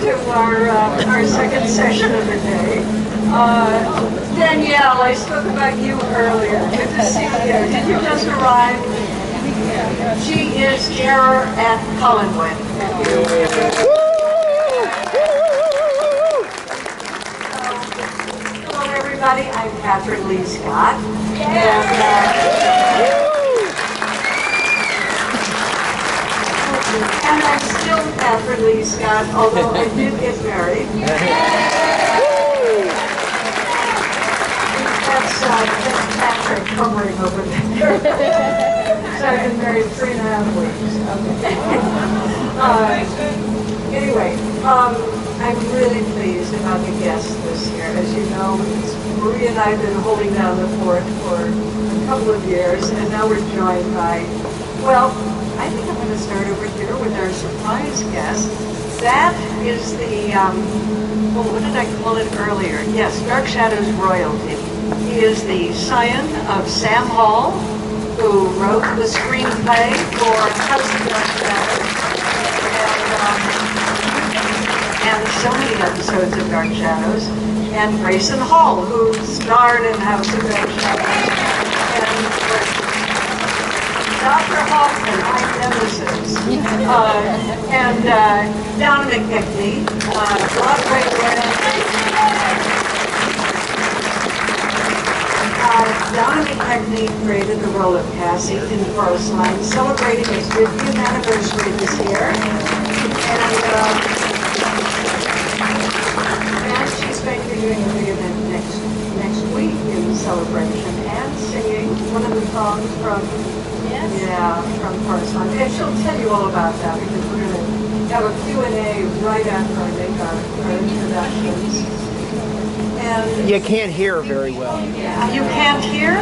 to our second session of the day. Danielle, I spoke about you earlier. Good to see you. Did you just arrive? She is chair at Collinwood. Hello, everybody. I'm Kathryn Leigh Scott. And I'm still Kathryn Leigh Scott, although I did get married. That's Patrick covering over there. So I've been married 3.5 weeks. Okay. Anyway, I'm really pleased about the guests this year. As you know, Marie and I have been holding down the fort for a couple of years, and now we're joined by, well, I think I'm going to start over here with our surprise guest. That is the, well, what did I call it earlier? Yes, Dark Shadows royalty. He is the scion of Sam Hall, who wrote the screenplay for House of Dark Shadows and so many episodes of Dark Shadows, and Grayson Hall, who starred in House of Dark Shadows, and Dr. Hoffman, my nemesis, and Donna McKechnie, Broadway Donna McKechnie created the role of Cassie in Forest Line, celebrating its 50th anniversary this year, and she's going to be doing a big event next week in celebration and singing one of the songs from. Yeah, from Forest Line. And she'll tell you all about that because we're going to have a Q&A right after I make our introductions. And you can't hear very well. You can't hear?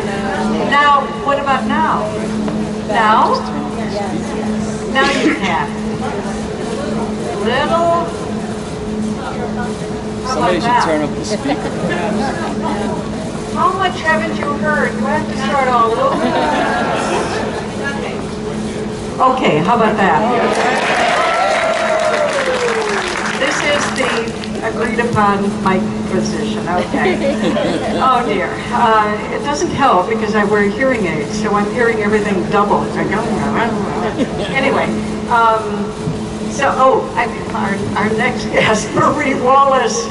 Now, what about now? Now? Now you can. Little. Somebody should turn up the speaker. How much haven't you heard? Do I have to start all over? Okay, how about that? This is the agreed upon mic position, okay. Oh dear. It doesn't help because I wear hearing aids, so I'm hearing everything double. Anyway, our next guest, Marie Wallace.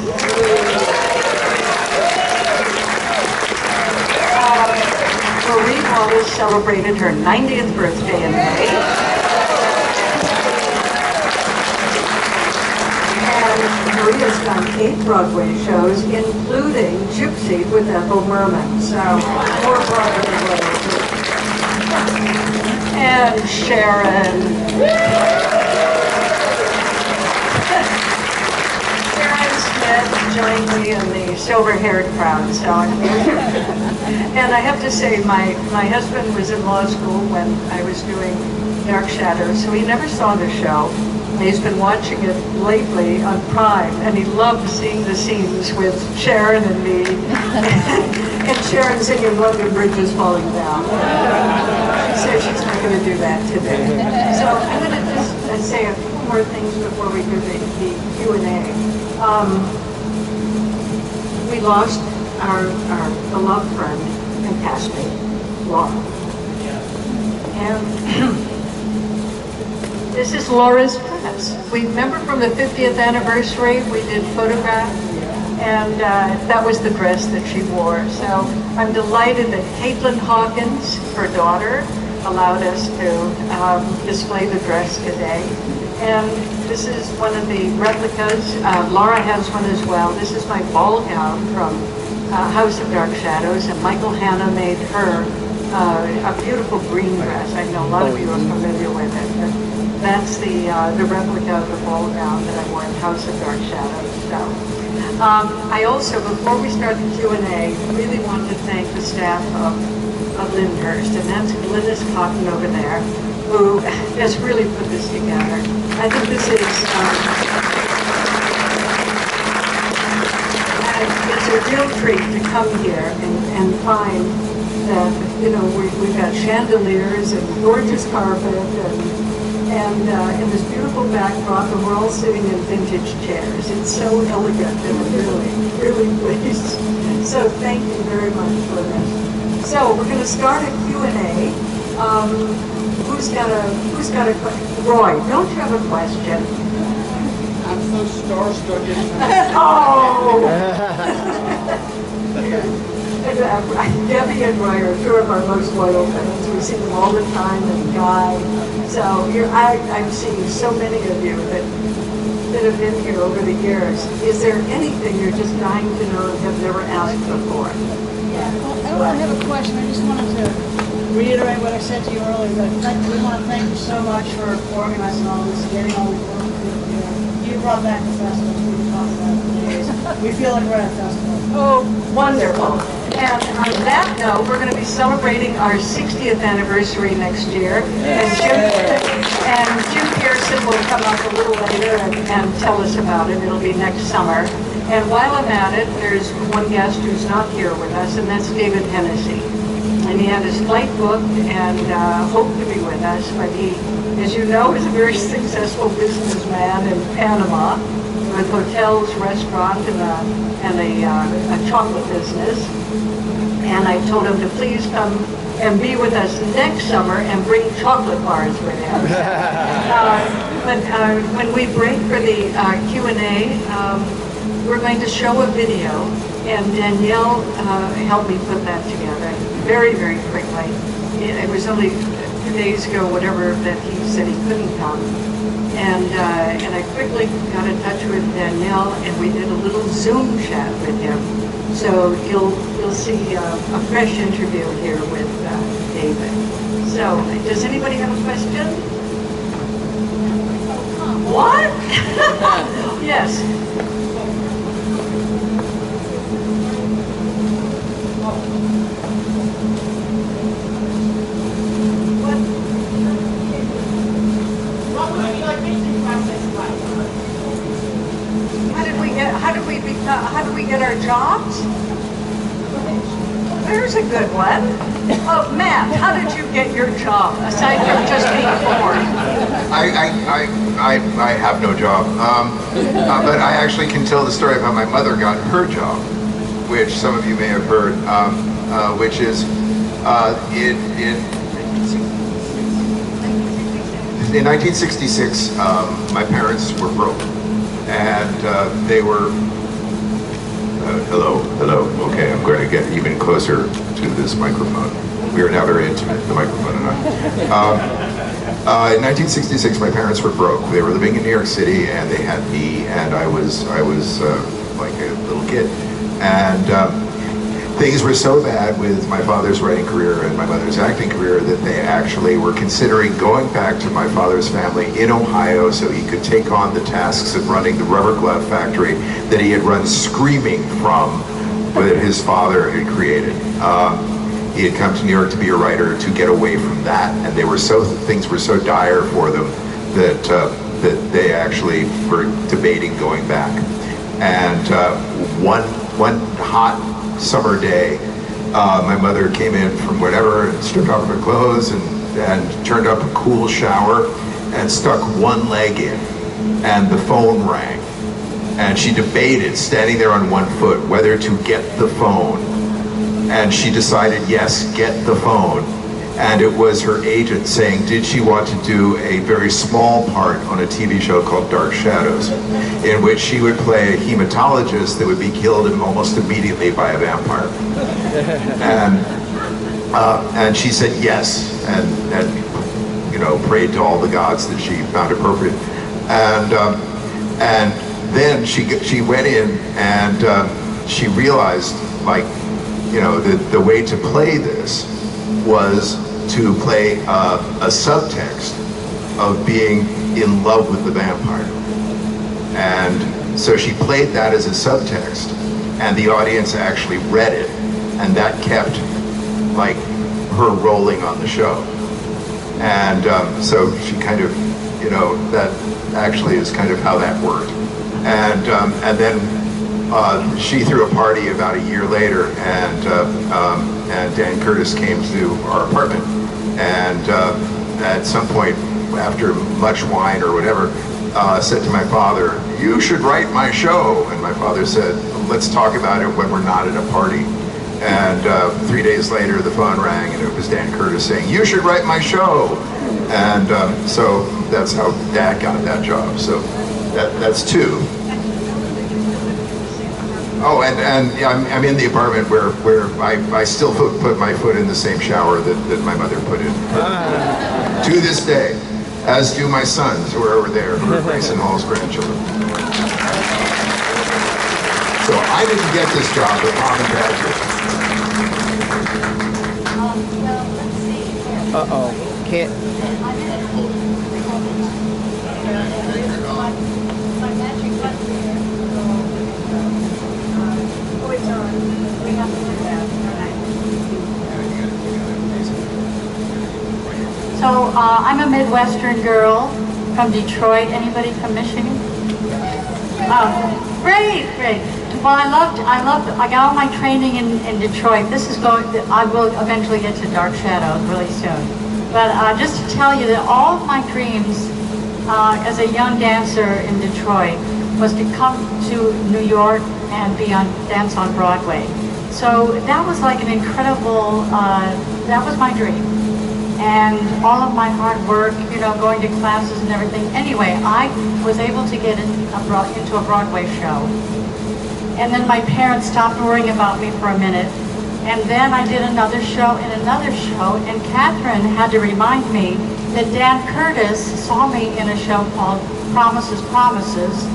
Marie Wallace celebrated her 90th birthday in May. And Marie has done 8 Broadway shows, including Gypsy with Ethel Merman. So, more Broadway roles. And Sharon Smith joined me in the silver-haired crowd. So, and I have to say, my husband was in law school when I was doing Dark Shadows, so he never saw the show. He's been watching it lately on Prime, and he loved seeing the scenes with Sharon and me, and Sharon singing London Bridge is Falling Down. She said she's not going to do that today. So I'm going to just say a few more things before we do the Q&A. We lost our beloved friend and castmate, Laura. And this is Laura's dress. We remember from the 50th anniversary, we did photograph, and that was the dress that she wore. So I'm delighted that Caitlin Hawkins, her daughter, allowed us to display the dress today. And this is one of the replicas. Laura has one as well. This is my ball gown from House of Dark Shadows, and Michael Hanna made her a beautiful green dress. I know a lot of you are familiar with it, but that's the replica of the ball gown that I wore in House of Dark Shadows. So, I also, before we start the Q&A, really want to thank the staff of Lyndhurst, and that's Glynis Cotton over there, who has really put this together. I think this is, it's a real treat to come here and find that, you know, we've got chandeliers and gorgeous carpet and in this beautiful backdrop, and we're all sitting in vintage chairs. It's so elegant, and I'm really, really pleased. So thank you very much for this. So we're going to start a Q&A. Who's got a question? Roy, don't you have a question? I'm so starstruck. Oh! Debbie and Roy are two of our most loyal fans. We see them all the time, and Guy. So I'm seeing so many of you that have been here over the years. Is there anything you're just dying to know and have never asked before? Well, I don't have a question. I just wanted to reiterate what I said to you earlier. That we want to thank you so much for organizing all this, getting all the work here. You brought back the festival. We talked about it for days. We feel like we're at a festival. Oh, wonderful. And on that note, we're going to be celebrating our 60th anniversary next year. And Jim Pearson will come up a little later and tell us about it. It'll be next summer. And while I'm at it, there's one guest who's not here with us, and that's David Hennessy. And he had his flight booked and hoped to be with us, but he, as you know, is a very successful businessman in Panama with hotels, restaurant, and a chocolate business. And I told him to please come and be with us next summer and bring chocolate bars with him. But when we break for the Q&A, we're going to show a video, and Danielle helped me put that together very, very quickly. It was only 2 days ago, whatever, that he said he couldn't come. And I quickly got in touch with Danielle, and we did a little Zoom chat with him. So you'll see a fresh interview here with David. So, does anybody have a question? What? Yes. How did we get our jobs? There's a good one. Oh, Matt, how did you get your job, aside from just being born? I have no job, but I actually can tell the story of how my mother got her job, which some of you may have heard, which is in 1966, my parents were broke, and they were. Hello. Okay, I'm going to get even closer to this microphone. We are now very intimate, the microphone and I. In 1966, my parents were broke. They were living in New York City, and they had me, and I was like a little kid. And things were so bad with my father's writing career and my mother's acting career that they actually were considering going back to my father's family in Ohio so he could take on the tasks of running the rubber glove factory that he had run screaming from, that his father had created. He had come to New York to be a writer to get away from that, and things were so dire for them that they actually were debating going back. And one hot summer day, my mother came in from whatever and stripped off her clothes and turned up a cool shower and stuck one leg in, and the phone rang. And she debated, standing there on one foot, whether to get the phone. And she decided, yes, get the phone. And it was her agent saying, did she want to do a very small part on a TV show called Dark Shadows, in which she would play a hematologist that would be killed almost immediately by a vampire. And she said yes, and prayed to all the gods that she found appropriate. And then she went in and she realized, the way to play this was to play a subtext of being in love with the vampire. And so she played that as a subtext, and the audience actually read it, and that kept her rolling on the show. And so she kind of, that actually is kind of how that worked. And then she threw a party about a year later, and Dan Curtis came to our apartment, and at some point after much wine or whatever, said to my father, "You should write my show." And my father said, "Let's talk about it when we're not at a party." And 3 days later, the phone rang, and it was Dan Curtis saying, "You should write my show." And so that's how Dad got that job. So that's two. Oh, and yeah, I'm in the apartment where I still put my foot in the same shower that my mother put in. To this day, as do my sons who are over there, who are Grayson Hall's grandchildren. So I didn't get this job, but Mom and Dad did. Well, let's see. Uh-oh. Can't. My magic button here. Oh, it's on. We have to do that. So I'm a Midwestern girl from Detroit. Anybody from Michigan? Oh, great. Well, I got all my training in Detroit. I will eventually get to Dark Shadows really soon. But just to tell you that all of my dreams as a young dancer in Detroit was to come to New York and dance on Broadway. So that was like an incredible, that was my dream. And all of my hard work, going to classes and everything. Anyway, I was able to get into a Broadway show. And then my parents stopped worrying about me for a minute. And then I did another show, and Kathryn had to remind me that Dan Curtis saw me in a show called Promises, Promises,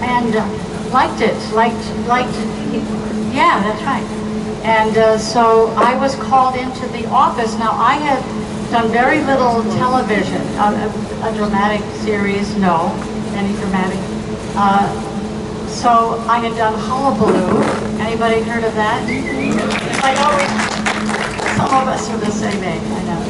and liked it, yeah, that's right. And so I was called into the office. Now, I had done very little television, a dramatic series, no, any dramatic. So I had done Hullabaloo. Anybody heard of that? Like always, some of us are the same age, I know.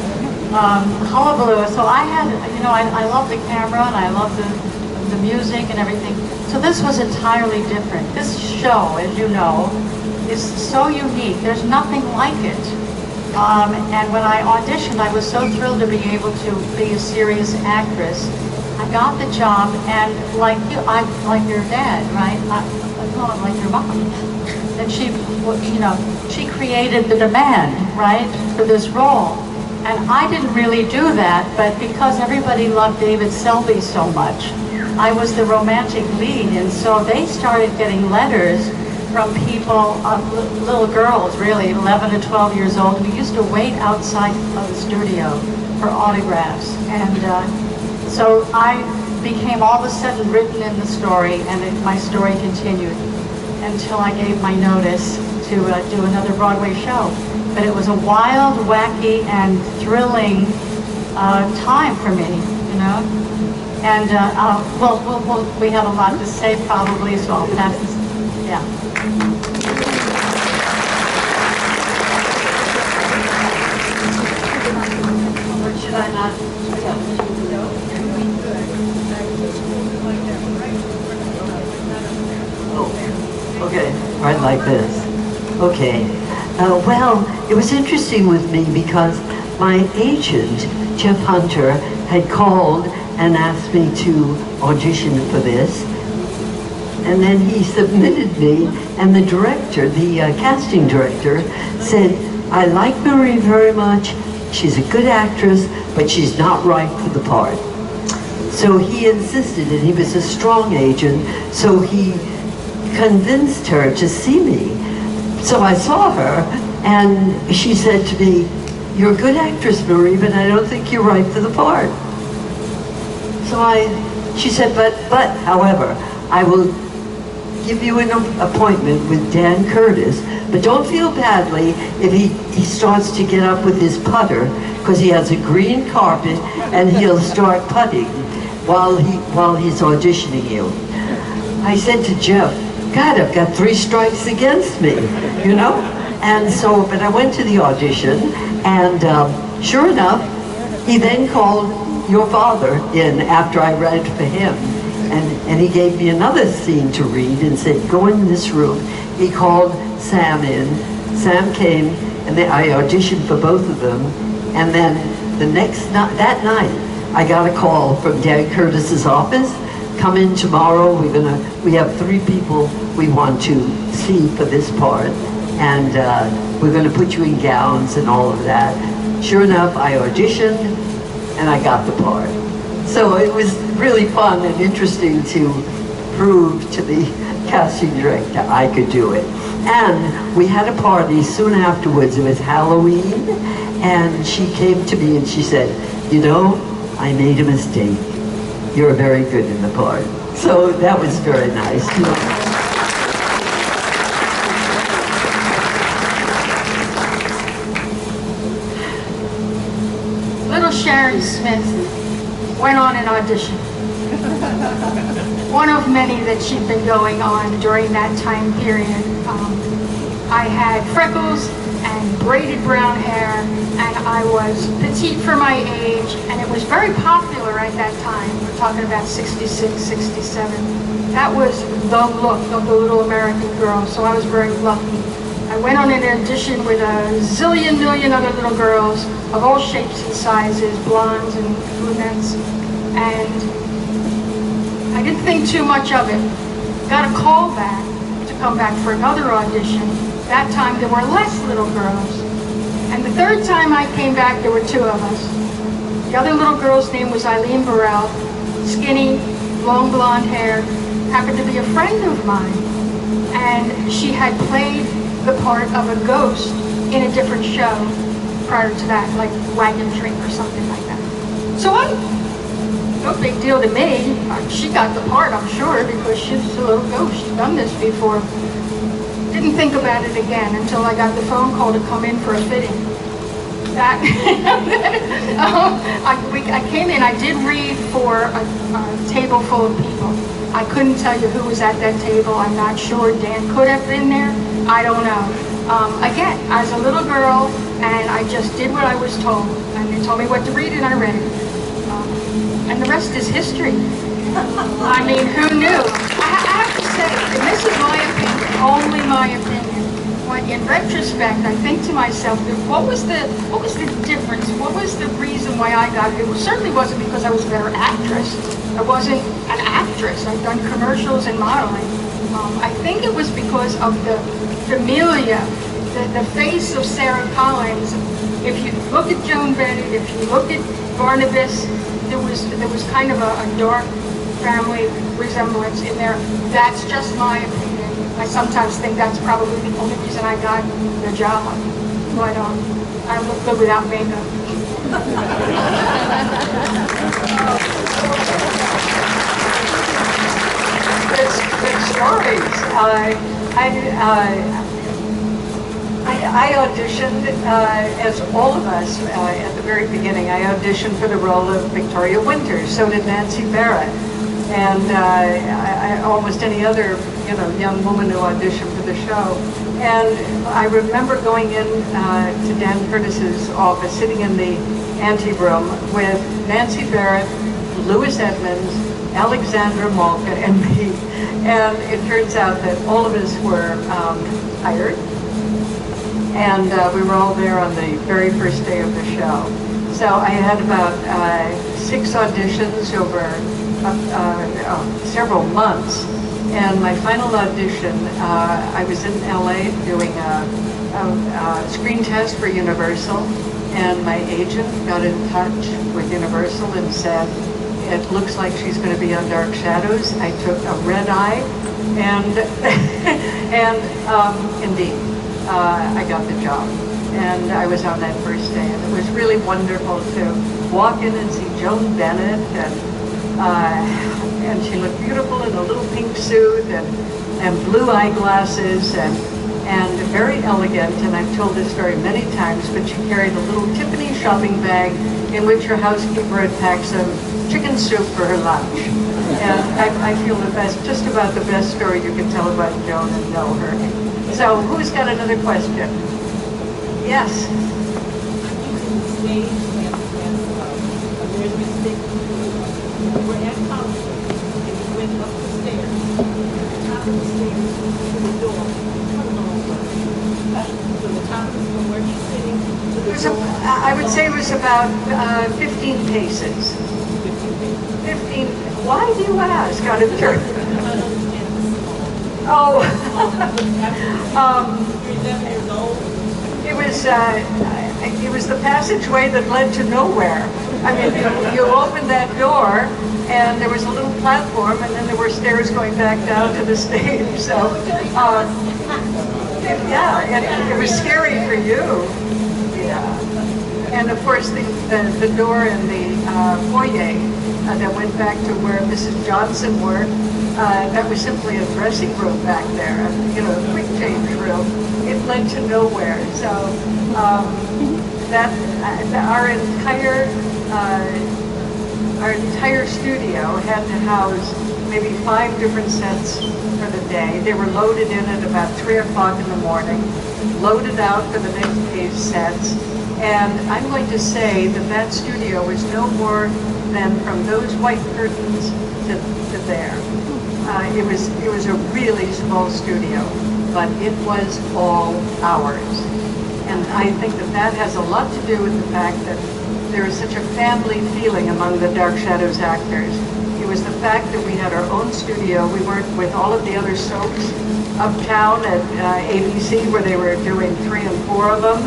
Hullabaloo. So I had, I love the camera and I love the music and everything. So this was entirely different. This show, as you know, is so unique. There's nothing like it. And when I auditioned, I was so thrilled to be able to be a serious actress. I got the job, and like you, I'm like your dad, right? I'm like your mom. And she created the demand, right, for this role. And I didn't really do that, but because everybody loved David Selby so much, I was the romantic lead, and so they started getting letters from people, little girls, really, 11 to 12 years old, who used to wait outside of the studio for autographs. And so I became all of a sudden written in the story, and my story continued until I gave my notice to do another Broadway show. But it was a wild, wacky, and thrilling time for me, And we have a lot to say probably, so I'll pass this. Yeah. Or should I not? Okay, right like this. Okay. Well, it was interesting with me because my agent, Jeff Hunter, had called and asked me to audition for this. And then he submitted me, and the director, the casting director, said, "I like Marie very much. She's a good actress, but she's not right for the part." So he insisted, and he was a strong agent, so he convinced her to see me. So I saw her, and she said to me, "You're a good actress, Marie, but I don't think you're right for the part." So she said, but however, I will give you an appointment with Dan Curtis, but don't feel badly if he starts to get up with his putter, because he has a green carpet and he'll start putting while he's auditioning you. I said to Jeff, God, I've got 3 strikes against me, And so, but I went to the audition, and sure enough, he then called your father in after I read for him. And he gave me another scene to read and said, go in this room. He called Sam in. Sam came, and I auditioned for both of them. And then that night, I got a call from Dan Curtis's office. Come in tomorrow. We have 3 people we want to see for this part, and we're gonna put you in gowns and all of that. Sure enough, I auditioned and I got the part. So it was really fun and interesting to prove to the casting director I could do it. And we had a party soon afterwards. It was Halloween, and she came to me and she said, you know, I made a mistake. You're very good in the part. So that was very nice. You know. Little Sharon Smith went on an audition. One of many that she'd been going on during that time period. I had freckles and braided brown hair, and I was petite for my age, and it was very popular at that time. We're talking about 66, 67. That was the look of the little American girl, so I was very lucky. I went on an audition with a zillion million other little girls of all shapes and sizes, blondes and brunettes, and I didn't think too much of it. Got a call back to come back for another audition. That time there were less little girls. And the third time I came back, there were 2 of us. The other little girl's name was Eileen Burrell, skinny, long blonde hair, happened to be a friend of mine. And she had played the part of a ghost in a different show prior to that, like Wagon Train or something like that. So no big deal to me. She got the part, I'm sure, because she's a little ghost. She's done this before. Didn't think about it again until I got the phone call to come in for a fitting. That I came in, I did read for a table full of people. I couldn't tell you who was at that table. I'm not sure. Dan could have been there. I don't know. Again, I was a little girl, and I just did what I was told. And they told me what to read, and I read it. And the rest is history. I mean, who knew? I have to say, and this is my opinion, only my opinion. When in retrospect, I think to myself, what was the difference? What was the reason why I got it? It certainly wasn't because I was a better actress. I wasn't an actress. I've done commercials and modeling. I think it was because of the familia, the face of Sarah Collins. If you look at Joan Bennett, if you look at Barnabas, there was kind of a dark family resemblance in there. That's just my opinion. I sometimes think that's probably the only reason I got the job. But I look good without makeup. Good stories. I auditioned, as all of us, at the very beginning. I auditioned for the role of Victoria Winters. So did Nancy Barrett, and almost any other, young woman who auditioned for the show. And I remember going in to Dan Curtis's office, sitting in the ante-room with Nancy Barrett, Louis Edmonds, Alexandra Malka, and me. And it turns out that all of us were hired. And we were all there on the very first day of the show. So I had about 6 auditions over several months. And my final audition, I was in LA doing a screen test for Universal. And my agent got in touch with Universal and said, it looks like she's going to be on Dark Shadows. I took a red eye, and indeed, I got the job. And I was on that first day, and it was really wonderful to walk in and see Joan Bennett, and she looked beautiful in a little pink suit and blue eyeglasses and very elegant. And I've told this story many times, but she carried a little Tiffany shopping bag in which her housekeeper had packed some chicken soup for her lunch. And I feel that that's just about the best story you can tell about Joan and know her. So who's got another question? Yes. We're at college, and we went up the stairs, top of the stairs to the door, from the top of from where he's sitting to the door. I would say it was about 15 paces. mean, why do you ask out of curiosity? Oh, it was the passageway that led to nowhere. I mean, you opened that door, and there was a little platform, and then there were stairs going back down to the stage. So, yeah, and it was scary for you. Yeah. And of course, the door in the foyer that went back to where Mrs. Johnson worked, that was simply a dressing room back there, and, you know, a quick change room. It led to nowhere. So our entire studio had to house maybe 5 different sets for the day. They were loaded in at about 3 o'clock in the morning, loaded out for the next day's sets. And I'm going to say that that studio was no more than from those white curtains to there. It was a really small studio, but it was all ours. And I think that has a lot to do with the fact that there is such a family feeling among the Dark Shadows actors. It was the fact that we had our own studio. We weren't with all of the other soaps uptown at ABC, where they were doing 3 and 4 of them.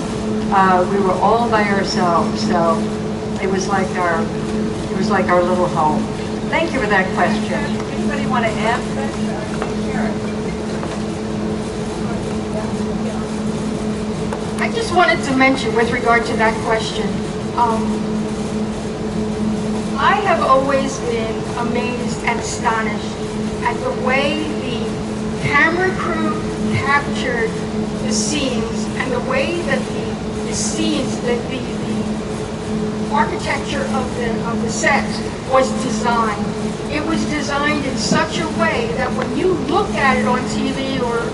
We were all by ourselves, so it was like our little home. Thank you for that question. Anybody want to add to that? Sharon. I just wanted to mention with regard to that question, I have always been amazed and astonished at the way the camera crew captured the scenes and the way that the scenes, that the architecture of the sets was designed. It was designed in such a way that when you look at it on TV or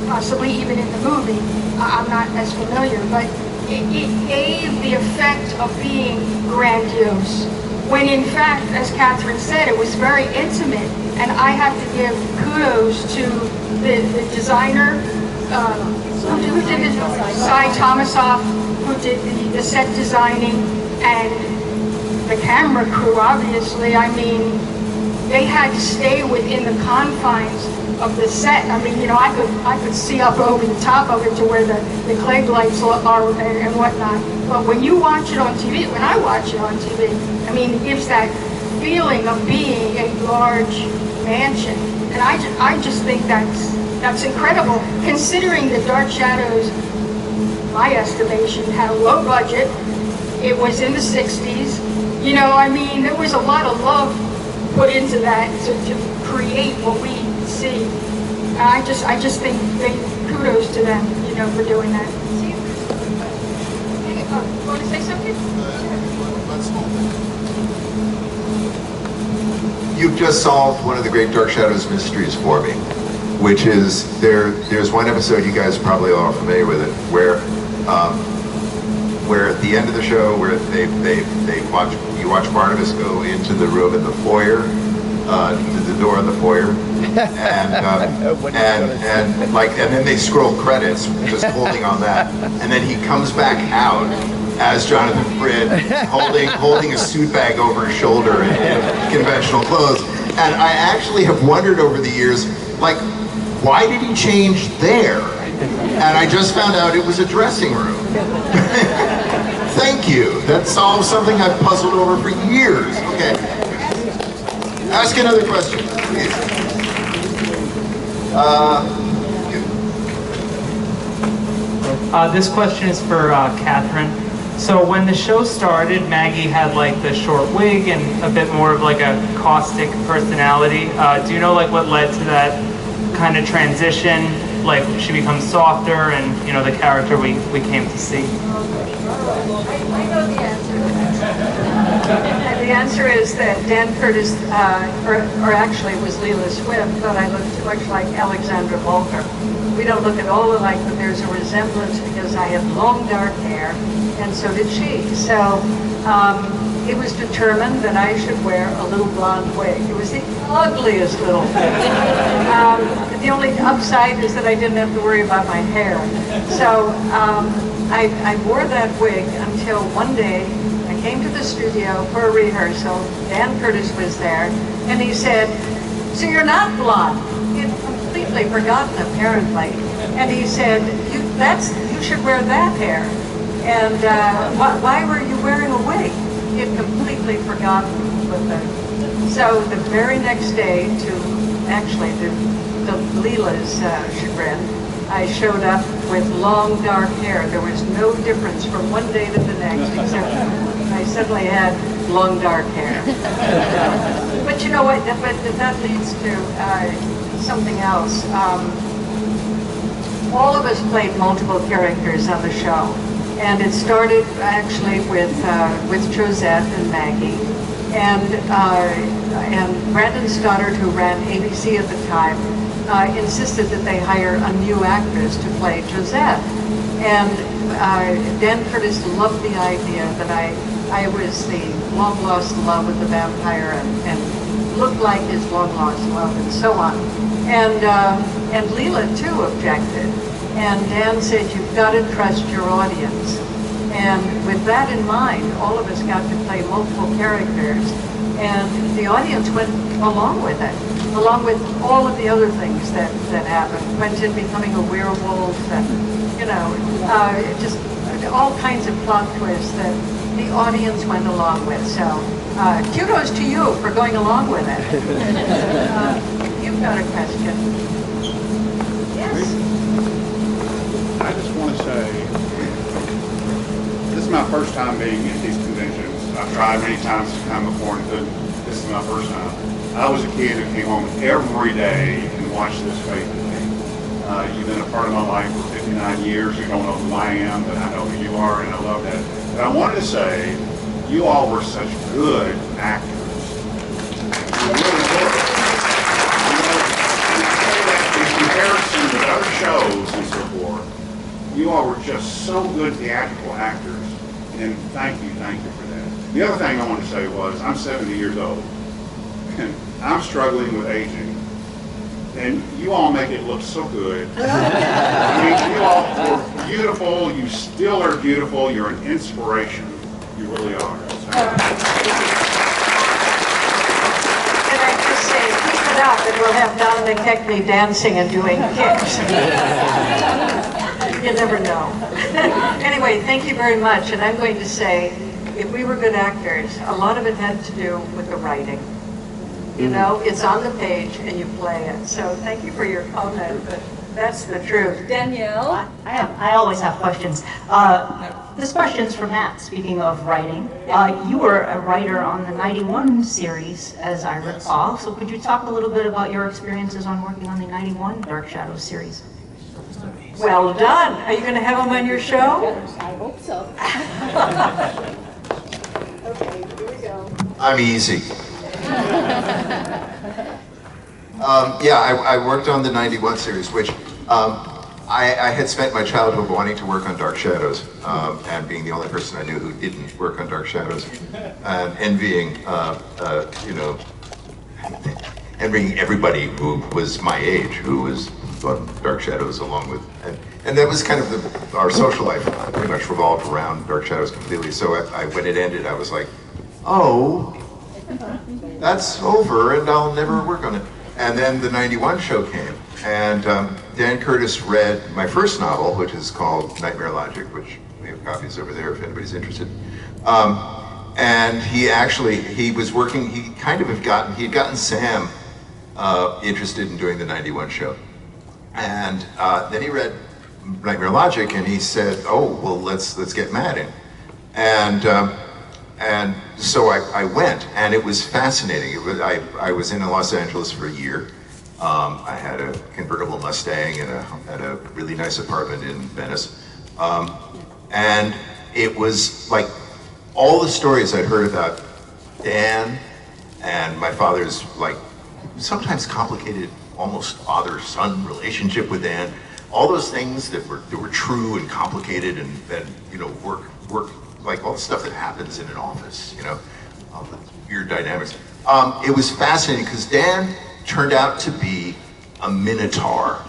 possibly even in the movie, I'm not as familiar, but it gave the effect of being grandiose. When in fact, as Kathryn said, it was very intimate, and I have to give kudos to the designer, who did it, Cy Thomasoff, who did the set designing, and the camera crew, obviously. I mean, they had to stay within the confines of the set. I mean, you know, I could see up over the top of it to where the Klieg lights are and whatnot. But when you watch it on TV, when I watch it on TV, I mean, it gives that feeling of being a large mansion. And I just think that's incredible, considering the Dark Shadows, my estimation, had a low budget. It was in the 60s. You know, I mean, there was a lot of love put into that to create what we see. And I just think kudos to them, you know, for doing that. Want to say something? You've just solved one of the great Dark Shadows mysteries for me, which is there's one episode, you guys probably all are familiar with it, where at the end of the show, where you watch Barnabas go into the room in the foyer, to the door in the foyer, and then they scroll credits, just holding on that, and then he comes back out as Jonathan Frid, holding a suit bag over his shoulder in conventional clothes. And I actually have wondered over the years, like, why did he change there? And I just found out it was a dressing room. Thank you. That solves something I've puzzled over for years. Okay. Ask another question, please. This question is for Kathryn. So when the show started, Maggie had like the short wig and a bit more of like a caustic personality. Do you know like what led to that kind of transition? Like she becomes softer and, you know, the character we came to see? I know the answer. And the answer is that Dan Curtis, or actually it was Leela Swift, thought I looked too much like Alexandra Volker. We don't look at all alike, but there's a resemblance because I had long dark hair, and so did she. So it was determined that I should wear a little blonde wig. It was the ugliest little thing. The only upside is that I didn't have to worry about my hair. So I wore that wig until one day I came to the studio for a rehearsal. Dan Curtis was there, and he said, "So you're not blonde." He had completely forgotten, apparently. And he said, you should wear that hair. And why were you wearing a wig? He had completely forgotten. So the very next day, to actually the Leela's chagrin, I showed up with long dark hair. There was no difference from one day to the next, except I suddenly had long dark hair. But you know what? But that leads to something else. All of us played multiple characters on the show, and it started actually with Josette and Maggie, and Brandon Stoddard, who ran ABC at the time, insisted that they hire a new actress to play Josette, and Dan Curtis loved the idea that I was the long lost love of the vampire and looked like his long lost love and so on, and Leela too objected. And Dan said, "You've got to trust your audience." And with that in mind, all of us got to play multiple characters, and the audience went along with it, along with all of the other things that happened. Quentin becoming a werewolf, and just all kinds of plot twists that the audience went along with. So kudos to you for going along with it. You've got a question. Yes. I just want to say, this is my first time being at these conventions. I've tried many times to come before and couldn't. This is my first time. I was a kid who came home every day and watched this faithfully. You've been a part of my life for 59 years. You don't know who I am, but I know who you are, and I love that. But I wanted to say, you all were such good actors. You really were. In comparison to other shows and so forth, you all were just so good theatrical actors, and thank you for that. The other thing I wanted to say was, I'm 70 years old, and I'm struggling with aging, and you all make it look so good. I mean, you all were beautiful, you still are beautiful, you're an inspiration, you really are. Can I just say, keep it up, and we'll have Donna McKechnie dancing and doing kicks. You never know. Anyway, thank you very much. And I'm going to say, if we were good actors, a lot of it had to do with the writing. You know, it's on the page and you play it. So thank you for your comment, but that's the truth. Danielle? I always have questions. This question's for Matt, speaking of writing. You were a writer on the 91 series, as I recall. So could you talk a little bit about your experiences on working on the 91 Dark Shadows series? Well done. Are you going to have them on your show? I hope so. Okay, here we go. I'm easy. I worked on the 91 series, which I had spent my childhood wanting to work on Dark Shadows, and being the only person I knew who didn't work on Dark Shadows, and envying everybody who was my age, who was on Dark Shadows along with, and that was kind of our social life pretty much revolved around Dark Shadows completely. So when it ended, I was like, oh, that's over and I'll never work on it. And then the 91 show came, and Dan Curtis read my first novel, which is called Nightmare Logic, which we have copies over there if anybody's interested. And he was working, he'd gotten Sam interested in doing the 91 show. And then he read Nightmare Logic and he said, oh, well, let's get Matt in. And so I went, and it was fascinating. I was in Los Angeles for a year. I had a convertible Mustang and a really nice apartment in Venice. And it was like all the stories I'd heard about Dan and my father's like sometimes complicated, almost father-son relationship with Dan. All those things that were true and complicated and work like all the stuff that happens in an office, all the weird dynamics. It was fascinating because Dan turned out to be a minotaur.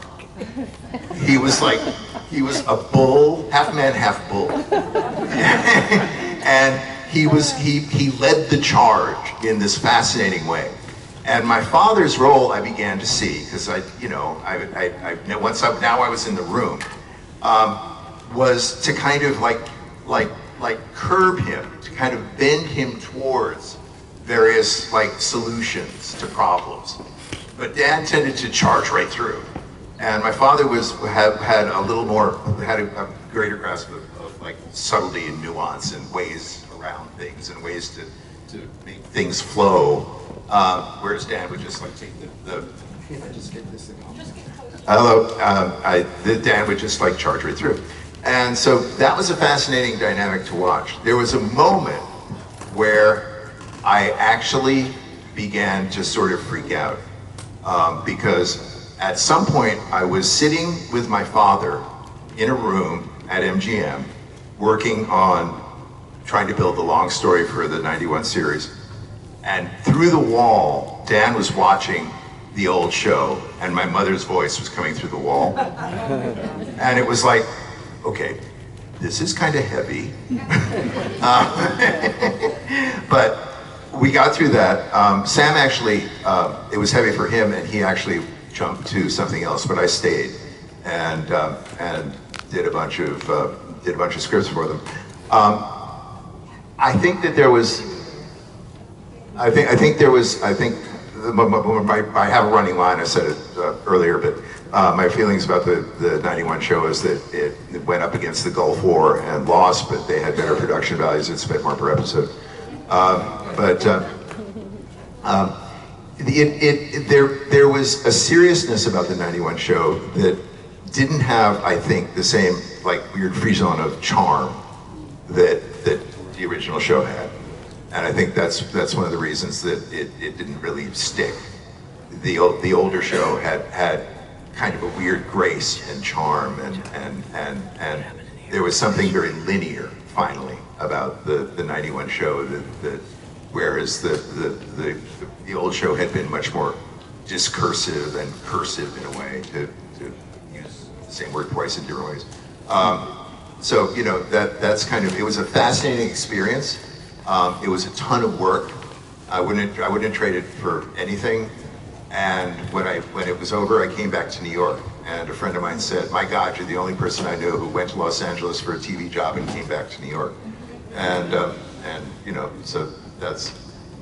He was a bull, half man, half bull. And he led the charge in this fascinating way. And my father's role I began to see, because now I was in the room, was to kind of like curb him, to kind of bend him towards various solutions to problems. But Dad tended to charge right through. And my father had a greater grasp of subtlety and nuance and ways around things and ways to make things flow. Whereas Dad would just take if I just get this thing on. Dad would just charge right through. And so that was a fascinating dynamic to watch. There was a moment where I actually began to sort of freak out because at some point I was sitting with my father in a room at MGM working on trying to build the long story for the 91 series. And through the wall, Dan was watching the old show and my mother's voice was coming through the wall. And it was like, okay, this is kind of heavy. But we got through that. Sam actually, it was heavy for him and he actually jumped to something else, but I stayed and did a bunch of scripts for them. I think that there was, I have a running line, I said it earlier, but my feelings about the 91 show is that it went up against the Gulf War and lost, but they had better production values and spent more per episode. There was a seriousness about the 91 show that didn't have, I think, the same weird frisson of charm that the original show had. And I think that's one of the reasons that it didn't really stick. The older show had kind of a weird grace and charm, and there was something very linear finally about the 91 show that whereas the old show had been much more discursive and cursive in a way, to use the same word twice in different ways. So that's kind of, it was a fascinating experience. It was a ton of work. I wouldn't have traded for anything. And when it was over, I came back to New York, and a friend of mine said, "My God, you're the only person I know who went to Los Angeles for a TV job and came back to New York." And so that's,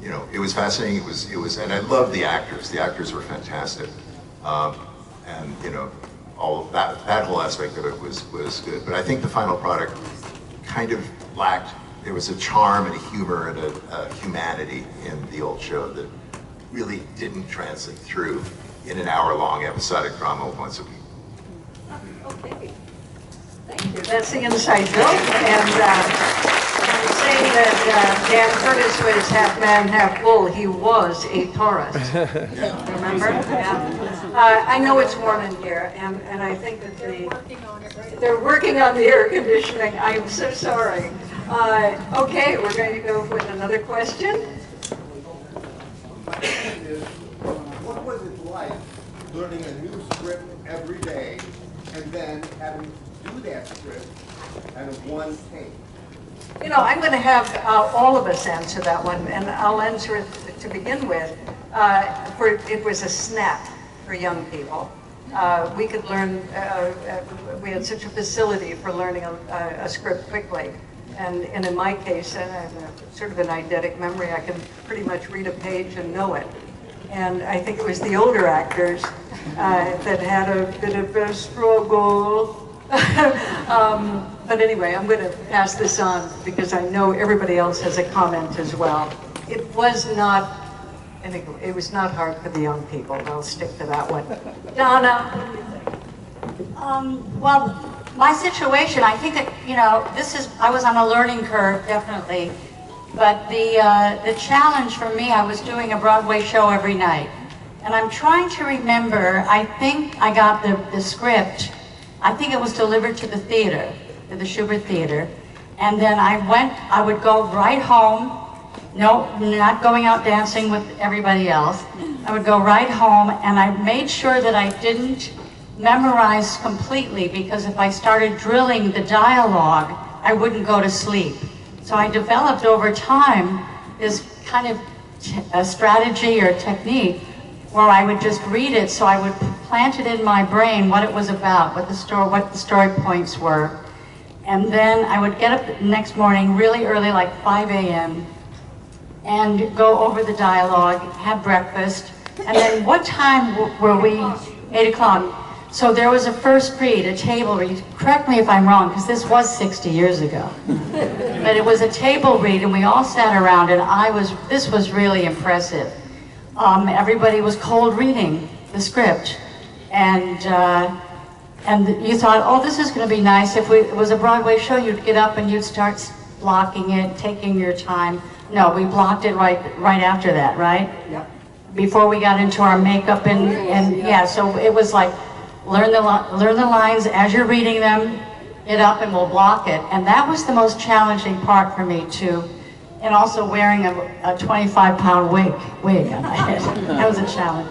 it was fascinating. It was, and I loved the actors. The actors were fantastic, and all of that whole aspect of it was good. But I think the final product kind of lacked. There was a charm and a humor and a humanity in the old show that really didn't translate through in an hour-long episodic drama once a week. Okay, thank you. That's the inside joke. And saying that Dan Curtis was half man, half bull, he was a Taurus. Remember? Yeah. I know it's warm in here, and I think that they're working on the air conditioning. I'm so sorry. Okay, we're going to go with another question. My question is, what was it like learning a new script every day and then having to do that script out of one take? I'm going to have all of us answer that one, and I'll answer it to begin with. It was a snap for young people. We could learn, we had such a facility for learning a script quickly. And in my case, and I have sort of an eidetic memory, I can pretty much read a page and know it. And I think it was the older actors that had a bit of a struggle. But anyway, I'm going to pass this on because I know everybody else has a comment as well. It was not hard for the young people. I'll stick to that one. Donna? Well, my situation, I think that, I was on a learning curve, definitely. But the challenge for me, I was doing a Broadway show every night. And I'm trying to remember, I think I got the script, I think it was delivered to the theater, to the Schubert Theater. And then I would go right home, no, not going out dancing with everybody else. I would go right home, and I made sure that I didn't memorize completely, because if I started drilling the dialogue, I wouldn't go to sleep. So I developed over time this kind of a strategy or technique where I would just read it, so I would plant it in my brain what it was about, what the story points were. And then I would get up the next morning really early, like 5 a.m., and go over the dialogue, have breakfast, and then what time were we? 8 o'clock. So there was a first read, a table read. Correct me if I'm wrong, because this was 60 years ago. But it was a table read, and we all sat around, and this was really impressive. Everybody was cold reading the script, and you thought, oh, this is going to be nice. If it was a Broadway show, you'd get up and you'd start blocking it, taking your time. No, we blocked it right after that, right? Yep. Before we got into our makeup and yeah, so it was like, learn the lines as you're reading them, get up and we'll block it. And that was the most challenging part for me too. And also wearing a 25-pound wig on my head. That was a challenge.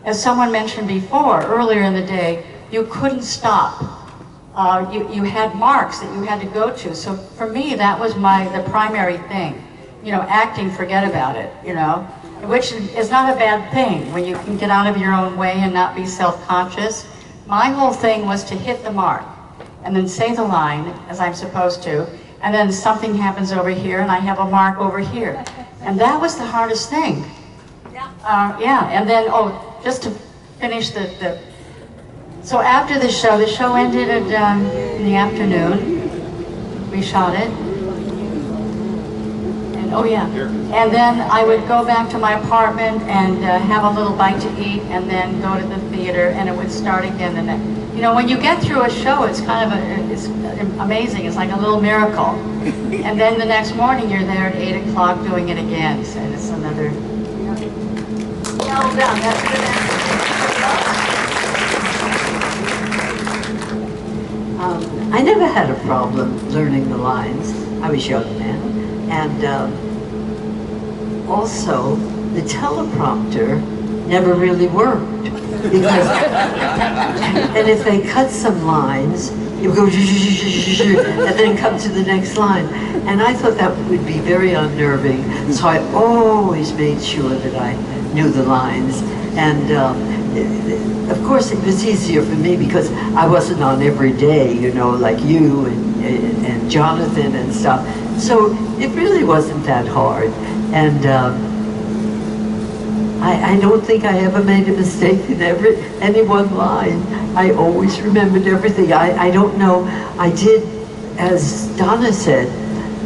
As someone mentioned before, earlier in the day, you couldn't stop. You had marks that you had to go to. So for me, that was the primary thing. You know, acting, forget about it, you know, which is not a bad thing when you can get out of your own way and not be self-conscious. My whole thing was to hit the mark and then say the line as I'm supposed to, and then something happens over here and I have a mark over here. And that was the hardest thing. Yeah, and then, just to finish so after the show ended in the afternoon. We shot it. And and then I would go back to my apartment and have a little bite to eat, and then go to the theater, and it would start again the next. You know, when you get through a show, it's kind of it's amazing. It's like a little miracle. And then the next morning, you're there at 8 o'clock doing it again. So it's another. Well done. That's good answer. I never had a problem learning the lines. I was young then. And also, the teleprompter never really worked. Because, and if they cut some lines, you would go, and then come to the next line. And I thought that would be very unnerving. So I always made sure that I knew the lines. And of course, it was easier for me because I wasn't on every day, you know, like you and Jonathan and stuff. So it really wasn't that hard. And I don't think I ever made a mistake in any one line. I always remembered everything. I don't know. I did, as Donna said,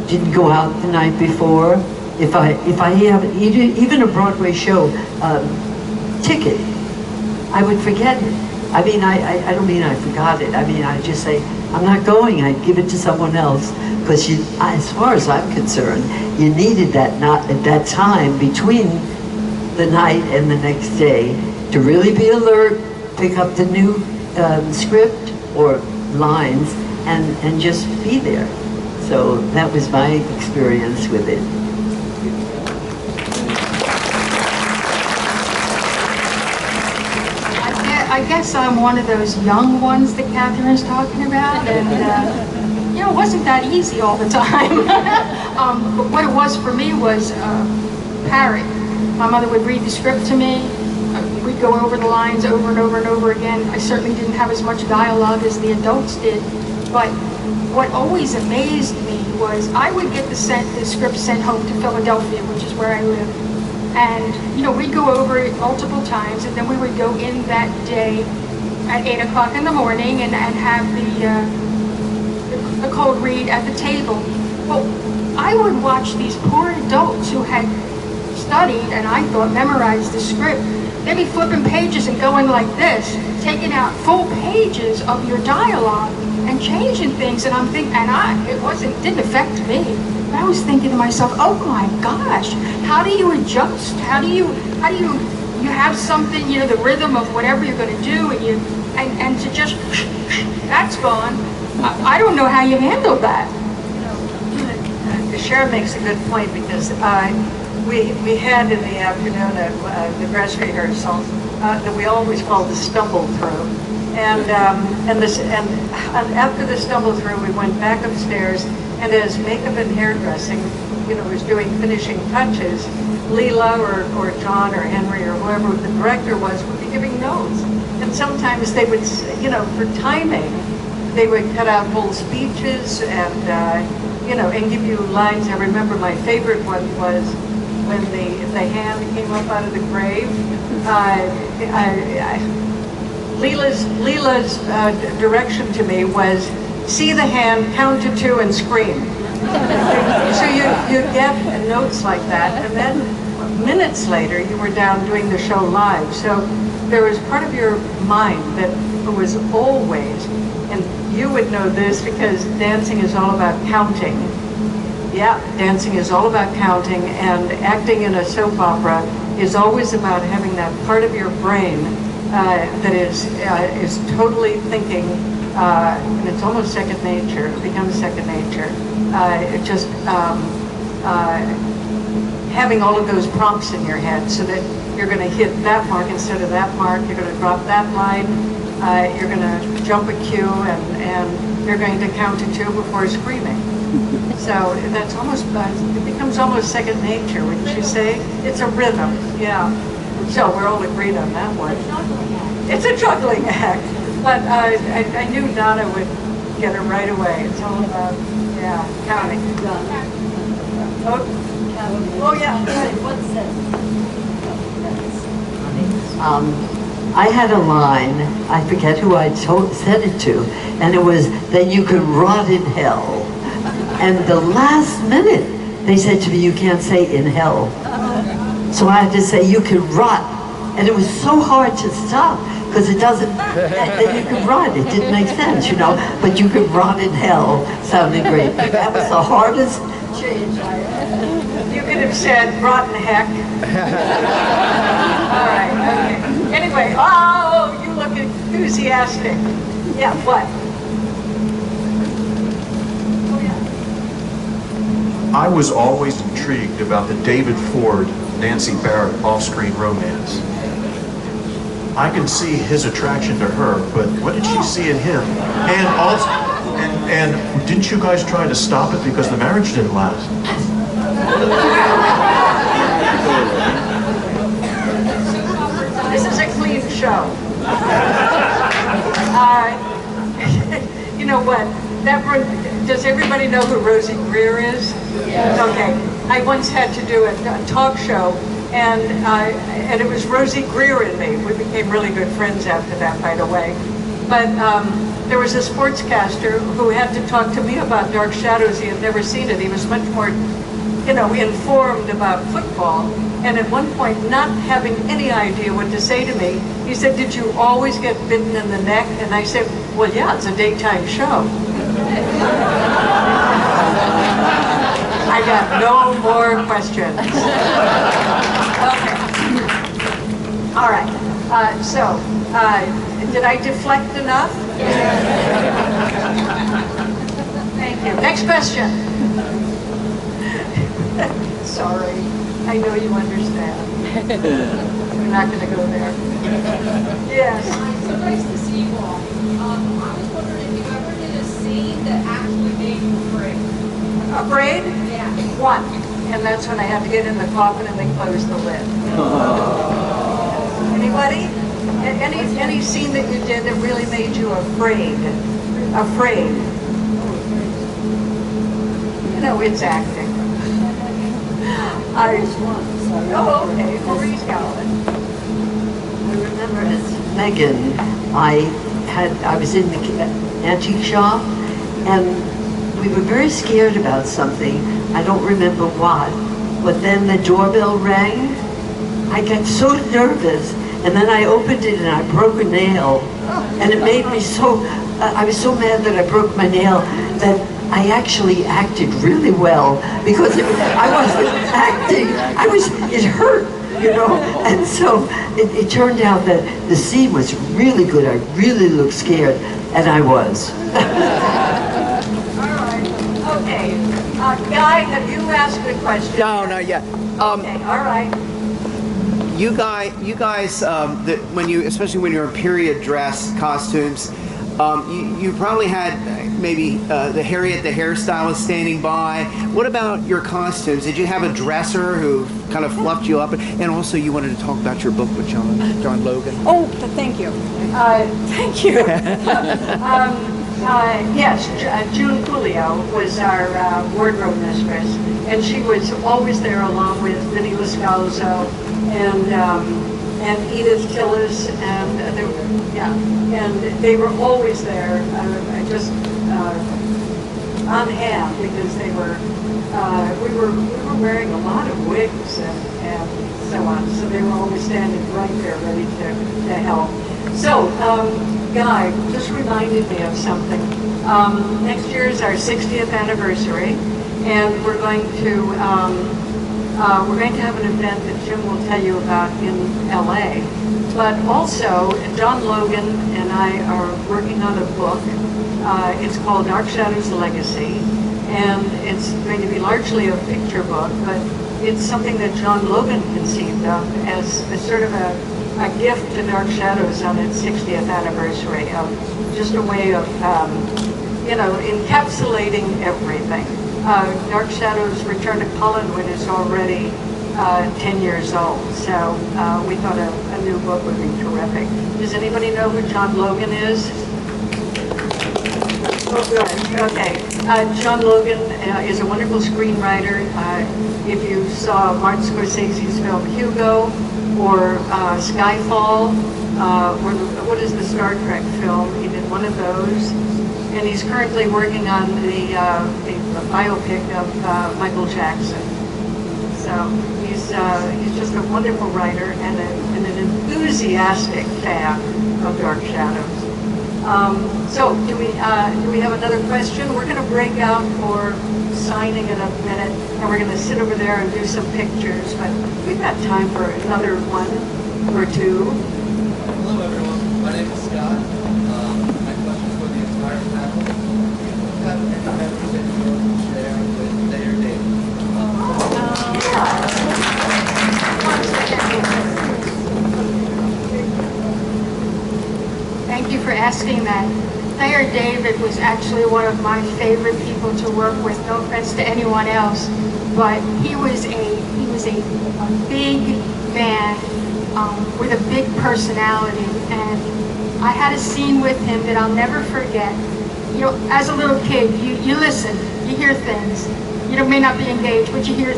didn't go out the night before. If I have even a Broadway show ticket, I would forget it. I mean, I don't mean I forgot it. I mean, I just say, I'm not going. I'd give it to someone else. Because as far as I'm concerned, you needed that time between the night and the next day to really be alert, pick up the new script or lines, and just be there. So that was my experience with it. I guess I'm one of those young ones that Kathryn's talking about, and you know, it wasn't that easy all the time. But what it was for me was parrot. My mother would read the script to me. We'd go over the lines over and over and over again. I certainly didn't have as much dialogue as the adults did, but what always amazed me was I would get the script sent home to Philadelphia, which is where I live. And, you know, we'd go over it multiple times, and then we would go in that day at 8 o'clock in the morning and have the cold read at the table. Well, I would watch these poor adults who had studied, and I thought memorized the script. They'd be flipping pages and going like this, taking out full pages of your dialogue and changing things, and I'm thinking, it didn't affect me. But I was thinking to myself, oh my gosh, how do you adjust? How do you have something, you know, the rhythm of whatever you're going to do, and to just, that's gone. I don't know how you handled that. Sharon makes a good point, because we had in the afternoon the dress rehearsal, that we always called the stumble through. And after the stumble through, we went back upstairs, and as makeup and hairdressing, was doing finishing touches, Leela or John or Henry or whoever the director was would be giving notes. And sometimes they would, for timing, they would cut out whole speeches and, and give you lines. I remember my favorite one was when the hand came up out of the grave. Leela's direction to me was, see the hand, count to 2 and scream. So you get notes like that, and then minutes later you were down doing the show live. So there was part of your mind that was always, and you would know this because dancing is all about counting. Yeah, dancing is all about counting, and acting in a soap opera is always about having that part of your brain that is totally thinking, and it's almost second nature. It becomes second nature. It just having all of those prompts in your head so that you're going to hit that mark instead of that mark. You're going to drop that line. You're going to jump a cue, and you're going to count to 2 before screaming. So that's almost, it becomes almost second nature, wouldn't you say? It's a rhythm, yeah. So we're all agreed on that one. It's a juggling act. But I knew Donna would get it right away. It's all about, yeah, counting. Oh yeah. I had a line, I forget who I said it to, and it was that you could rot in hell. And the last minute, they said to me, you can't say in hell. So I had to say, you could rot. And it was so hard to stop, because it doesn't, that you could rot. It didn't make sense, but you could rot in hell sounded great. That was the hardest change I had. You could have said rotten heck. All right, okay. Anyway, oh, you look enthusiastic. Yeah, what? I was always intrigued about the David Ford, Nancy Barrett off-screen romance. I can see his attraction to her, but what did she see in him? And also, and didn't you guys try to stop it because the marriage didn't last? This is a clean show. You know what? Does everybody know who Rosie Greer is? Yes. Okay. I once had to do a talk show, and it was Rosie Greer and me. We became really good friends after that, by the way. But there was a sportscaster who had to talk to me about Dark Shadows. He had never seen it. He was much more, informed about football. And at one point, not having any idea what to say to me, he said, "Did you always get bitten in the neck?" And I said, "Well, yeah, it's a daytime show." I got no more questions. Okay. All right. Did I deflect enough? Thank you. Next question. Sorry. I know you understand. We're not going to go there. Yes. So nice to see you all. I was wondering if you ever did a scene that actually made you afraid. Afraid? Yeah. One. And that's when I had to get in the coffin and then close the lid. Anybody? Any scene that you did that really made you afraid? Afraid. It's acting. Oh, okay. Maurice Galvin. I remember as Megan, I was in the antique shop, and we were very scared about something. I don't remember what, but then the doorbell rang. I got so nervous, and then I opened it and I broke a nail, and it made me so. I was so mad that I broke my nail that I actually acted really well, because I wasn't acting. It hurt, and so it turned out that the scene was really good. I really looked scared, and I was. All right. Okay. Guy, have you asked a question? No, not yet. Okay. All right. you guys, when you, especially when you're in period dress costumes, you probably had maybe the Harriet the hairstylist standing by. What about your costumes? Did you have a dresser who kind of fluffed you up? And also, you wanted to talk about your book with John Logan. Oh, thank you. Thank you. Yes, June Coolio was our wardrobe mistress, and she was always there along with Vinnie Lascalzo and Edith Tillis, and they were always there, just on hand, because they were we were wearing a lot of wigs and so on, so they were always standing right there ready to help. So, Guy just reminded me of something. Next year is our 60th anniversary, and we're going to have an event that Jim will tell you about in LA. But also, John Logan and I are working on a book. It's called Dark Shadows Legacy, and it's going to be largely a picture book, but it's something that John Logan conceived of as sort of a gift to Dark Shadows on its 60th anniversary, of just a way of, encapsulating everything. Dark Shadows Return to Collinwood is already 10 years old, so we thought a new book would be terrific. Does anybody know who John Logan is? Oh, good. Okay. John Logan is a wonderful screenwriter. If you saw Martin Scorsese's film Hugo, or Skyfall, or what is the Star Trek film? He did one of those, and he's currently working on the biopic of Michael Jackson. So he's just a wonderful writer and an enthusiastic fan of Dark Shadows. So do we have another question? We're going to break out for signing in a minute, and we're going to sit over there and do some pictures, but we've got time for another one or two. Hello everyone, my name is Scott. My question is for the entire panel. Do you have any memories that you want to share with Thayer David? Thank you for asking that. Thayer David was actually one of my favorite people to work with. No offense to anyone else, but he was a big man with a big personality, and I had a scene with him that I'll never forget. You know, as a little kid, you listen, you hear things. You may not be engaged, but you hear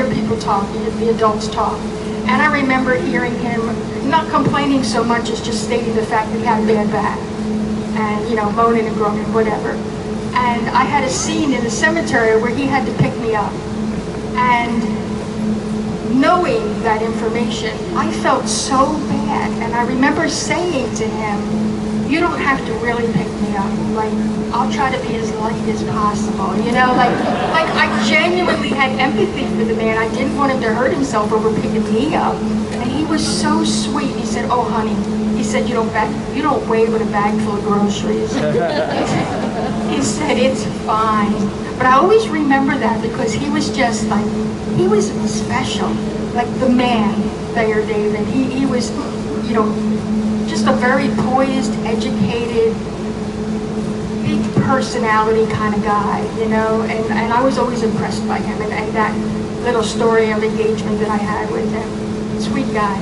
people talk, you hear the adults talk. And I remember hearing him not complaining so much as just stating the fact that he had a bad back. And, moaning and groaning, whatever. And I had a scene in the cemetery where he had to pick me up. And knowing that information, I felt so bad. And I remember saying to him, you don't have to really pick me up. Like, I'll try to be as light as possible. Like I genuinely had empathy for the man. I didn't want him to hurt himself over picking me up. And he was so sweet. He said, oh, honey, he said, you don't wave with a bag full of groceries. He said, it's fine. But I always remember that because he was just like, he was special. Like the man, Thayer David. He was, just a very poised, educated, big personality kind of guy, and I was always impressed by him and that little story of engagement that I had with him. Sweet guy.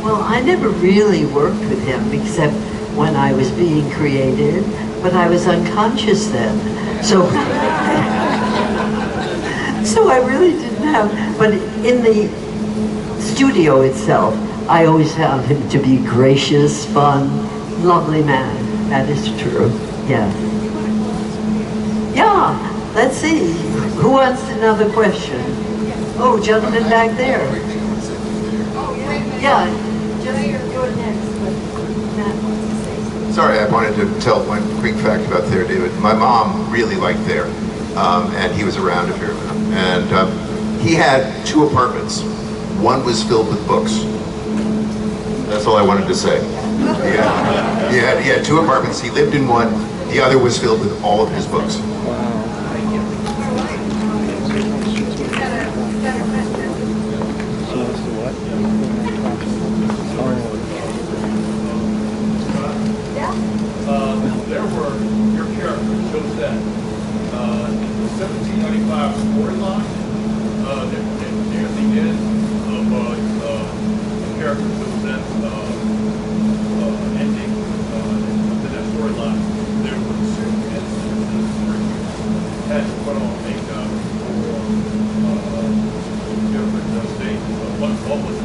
Well, I never really worked with him except when I was being created, but I was unconscious then. So, so I really didn't have, but in the studio itself, I always found him to be gracious, fun, lovely man. That is true, yeah. Yeah, let's see. Who wants another question? Oh, gentleman back there. Yeah. Sorry, I wanted to tell one quick fact about Thayer David. My mom really liked Thayer, and he was around a fair amount. And he had 2 apartments. One was filled with books. That's all I wanted to say. He had 2 apartments. He lived in one. The other was filled with all of his books.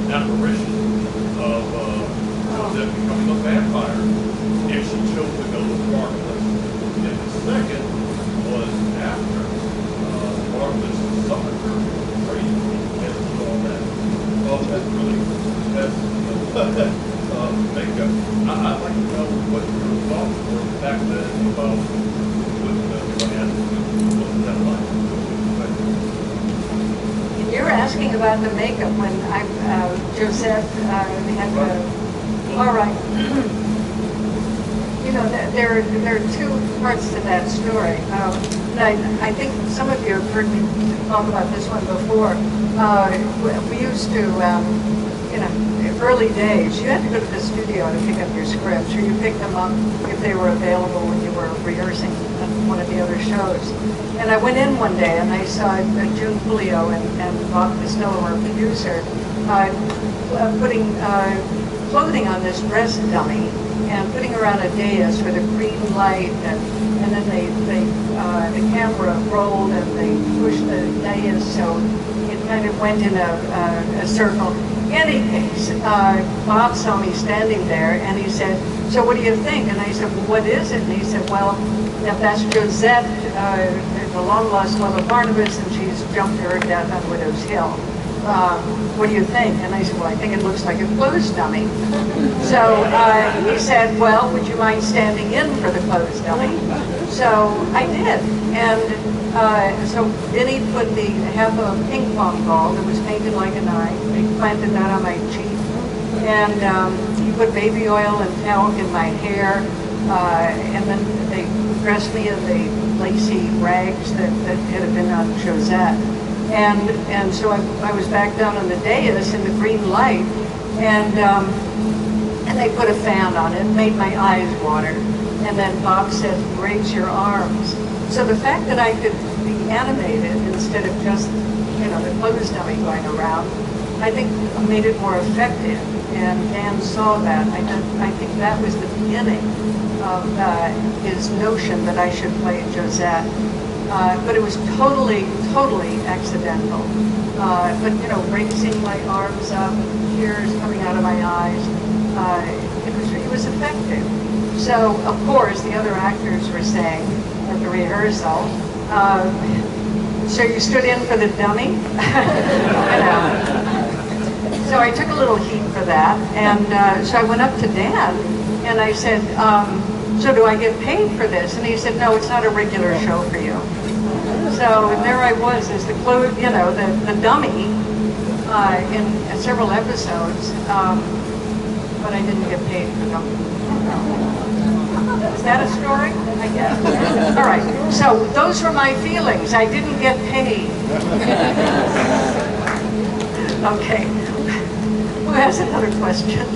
apparition of Joseph becoming a vampire if she chose to go with Marvelous. And the second was after Marvelous summoned her crazy and all that. Oh, that's really, makeup. I'd like to know what your thoughts were back then about what that like. You're asking about the makeup when Joseph had the, all right. You know, there are two parts to that story. I think some of you have heard me talk about this one before. We used to, in early days, you had to go to the studio to pick up your scripts, or you picked them up if they were available when you were rehearsing at one of the other shows. And I went in one day and I saw June Julio and Bob Costello, our producer, putting clothing on this dress dummy and putting her on a dais with a green light, and then the camera rolled and they pushed the dais so it kind of went in a circle. In any case, Bob saw me standing there and he said, "So what do you think?" And I said, "Well, what is it?" And he said, "Well, that's Josette, the long-lost love of Barnabas, and she's jumped to her death on Widow's Hill. What do you think?" And I said, "Well, I think it looks like a clothes dummy." So he said, "Well, would you mind standing in for the clothes dummy?" So I did. And so then he put half a ping pong ball that was painted like an eye. He planted that on my cheek. And he put baby oil and talc in my hair. And then they dressed me in the lacy rags that had been on Josette. And so I was back down on the dais in the green light, and they put a fan on it, made my eyes water. And then Bob said, "Raise your arms." So the fact that I could be animated instead of just, the clothes dummy going around, I think made it more effective. And Dan saw that. I think that was the beginning of his notion that I should play Josette. But it was totally accidental. But raising my arms up, tears coming out of my eyes, it was effective. So of course the other actors were saying at the rehearsal, "So you stood in for the dummy?" So I took a little heat for that, and so I went up to Dan and I said, "So do I get paid for this?" And he said, "No, it's not a regular show for you." So there I was as the dummy in several episodes, but I didn't get paid for them. Is that a story? I guess. All right. So those were my feelings. I didn't get paid. Okay. Who has another question?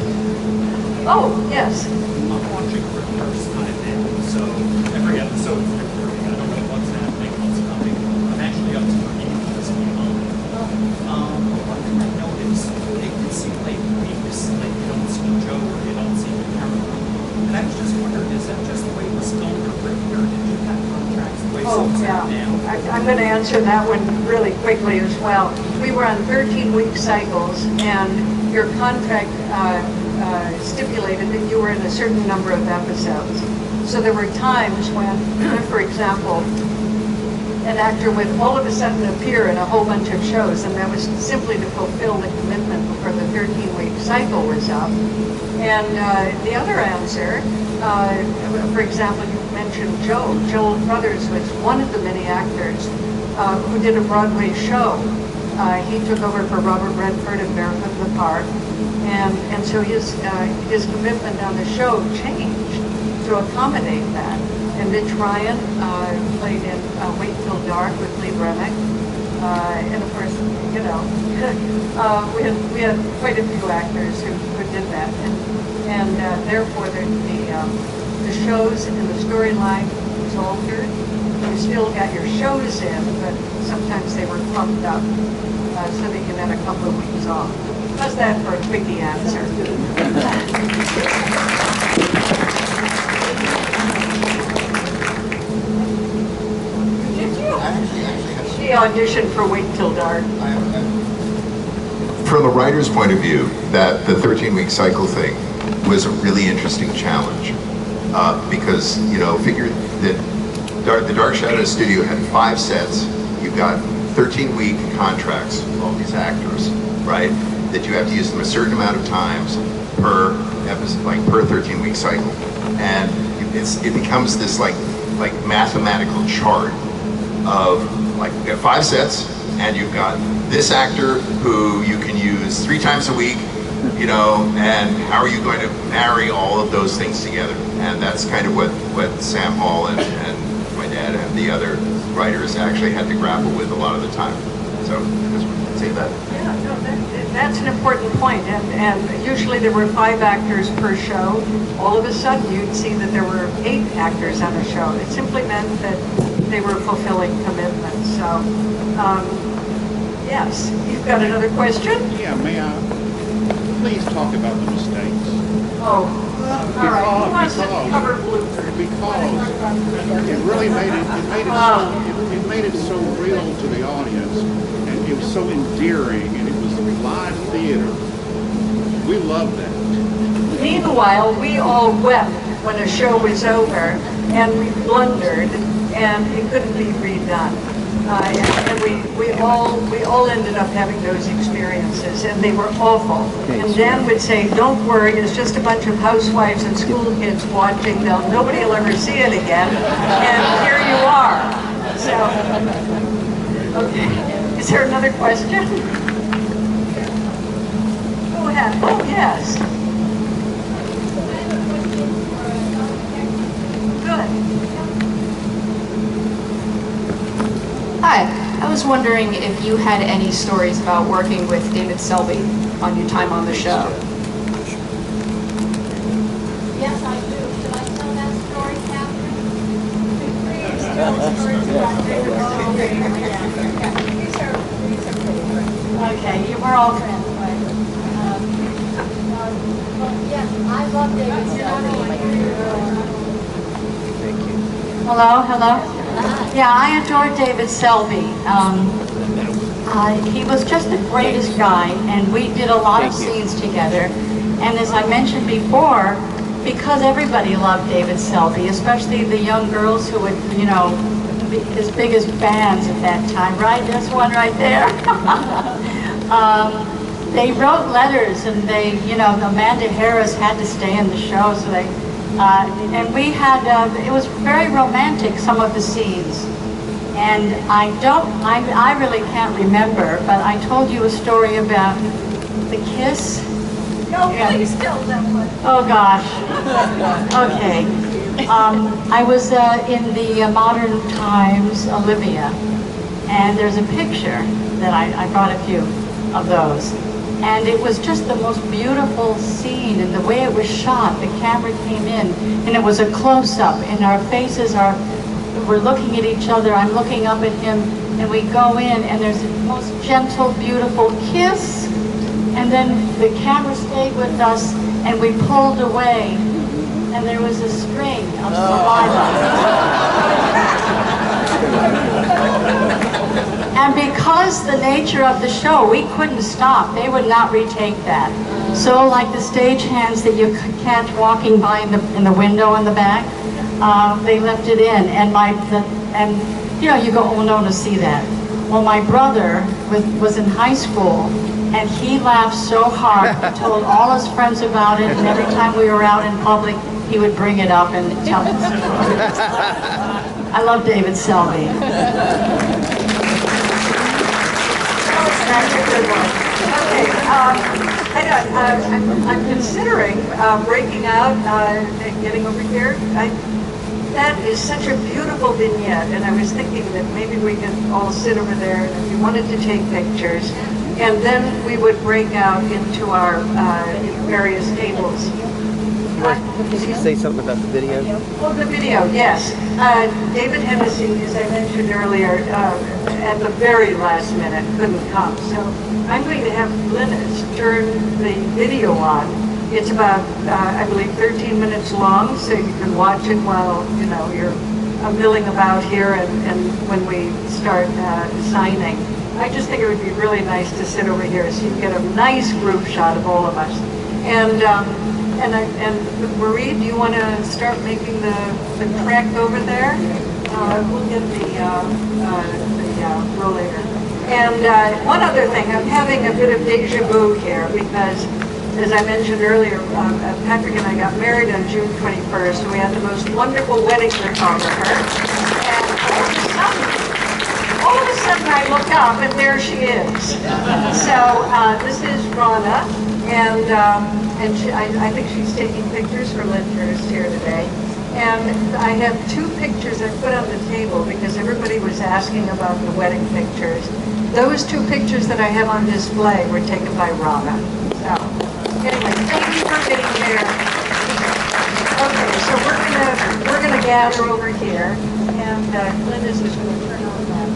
Oh, yes. I'm watching Lyndhurst kind of now, so every episode is different. I don't know what's happening, what's coming. I'm actually up to this behind. One thing I noticed, it can seem like weeks, like you don't see Joe or you don't see the camera. And I was just wondering, is that just the way it was filmed or written, or did you have contracts the way some yeah. now? I'm going to answer that one really quickly as well. We were on 13-week cycles, and your contract stipulated that you were in a certain number of episodes. So there were times when, for example, an actor would all of a sudden appear in a whole bunch of shows, and that was simply to fulfill the commitment before the 13-week cycle was up. And the other answer, for example, you mentioned Joe. Joel Brothers was one of the many actors who did a Broadway show. He took over for Robert Redford in Barefoot in the Park, and so his commitment on the show changed to accommodate that. And Mitch Ryan played in Wait Till Dark with Lee Remick, and of course, we had quite a few actors who did that, and therefore the shows and the storyline was altered. You still got your shows in, but sometimes they were clumped up so that you had a couple of weeks off. How's that for a quickie answer? Did you? She auditioned for Wait Till Dark. from the writer's point of view, that the 13-week cycle thing was a really interesting challenge. Because, you know, figure that the Dark Shadows studio had 5 sets. You've got 13-week contracts with all these actors, right? That you have to use them a certain amount of times per episode, like per 13-week cycle. And it becomes this like mathematical chart of like, we have 5 sets, and you've got this actor who you can use 3 times a week, you know, and how are you going to marry all of those things together? And that's kind of what Sam Hall and my dad and the other writers actually had to grapple with a lot of the time. So, just say that. Yeah, no, that's an important point. And usually there were 5 actors per show. All of a sudden you'd see that there were 8 actors on a show. It simply meant that they were fulfilling commitments. So, yes, you've got another question? Yeah, may I please talk about the mistakes? Oh, all right. Who wants to cover bloopers? Because it really made it so real to the audience, and it was so endearing, and it was live theater. We loved that. Meanwhile, we all wept when a show was over, and we blundered, and it couldn't be redone. And we all ended up having those experiences, and they were awful. And Dan would say, "Don't worry, it's just a bunch of housewives and school kids watching. Nobody will ever see it again." And here you are. So, okay. Is there another question? Go ahead. Oh, yes. Good. Hi, I was wondering if you had any stories about working with David Selby on your time on the show. Yes, I do. Should I tell that story, Kathryn? Please tell the stories about David Selby. These are pretty great. Okay, we're all friends, right? Yes, I love David Selby. Thank you. Hello, hello? Yeah, I adore David Selby. He was just the greatest guy, and we did a lot of scenes together. And as I mentioned before, because everybody loved David Selby, especially the young girls who would, you know, be as big as bands at that time, right? There's one right there. They wrote letters, and they, you know, Amanda Harris had to stay in the show, so they, and we had, it was very romantic, some of the scenes. And I really can't remember, but I told you a story about the kiss. No, please tell them what. Oh gosh. Okay. I was in the Modern Times Olivia, and there's a picture that I brought a few of those. And it was just the most beautiful scene, and the way it was shot, the camera came in, and it was a close-up, and our faces we're looking at each other, I'm looking up at him, and we go in, and there's the most gentle, beautiful kiss, and then the camera stayed with us, and we pulled away, and there was a string of saliva. And because the nature of the show, we couldn't stop. They would not retake that. So like the stagehands that you catch walking by in the window in the back, they left it in. And you know, you go, oh no, to see that. Well, my brother was in high school, and he laughed so hard. He told all his friends about it, and every time we were out in public, he would bring it up and tell us stories. I love David Selby. That's a good one. Okay, I'm considering breaking out and getting over here. That is such a beautiful vignette, and I was thinking that maybe we could all sit over there if you wanted to take pictures, and then we would break out into our various tables. Did you say something about the video? Oh, the video, yes. David Hennessy, as I mentioned earlier, at the very last minute couldn't come. So I'm going to have Lyndhurst turn the video on. It's about, I believe, 13 minutes long, so you can watch it while, you know, you're milling about here and when we start signing. I just think it would be really nice to sit over here so you get a nice group shot of all of us. And Marie, do you want to start making the track over there? We'll get the rollator. And one other thing, I'm having a bit of deja vu here because, as I mentioned earlier, Patrick and I got married on June 21st, and we had the most wonderful wedding photographer. And all of a sudden I look up, and there she is. So this is Rana, and I think she's taking pictures for Lyndhurst here today. And I have two pictures I put on the table because everybody was asking about the wedding pictures. Those two pictures that I have on display were taken by Rana. So, anyway, thank you for being here. Okay, so we're gonna gather over here, and Linda's just gonna turn on that.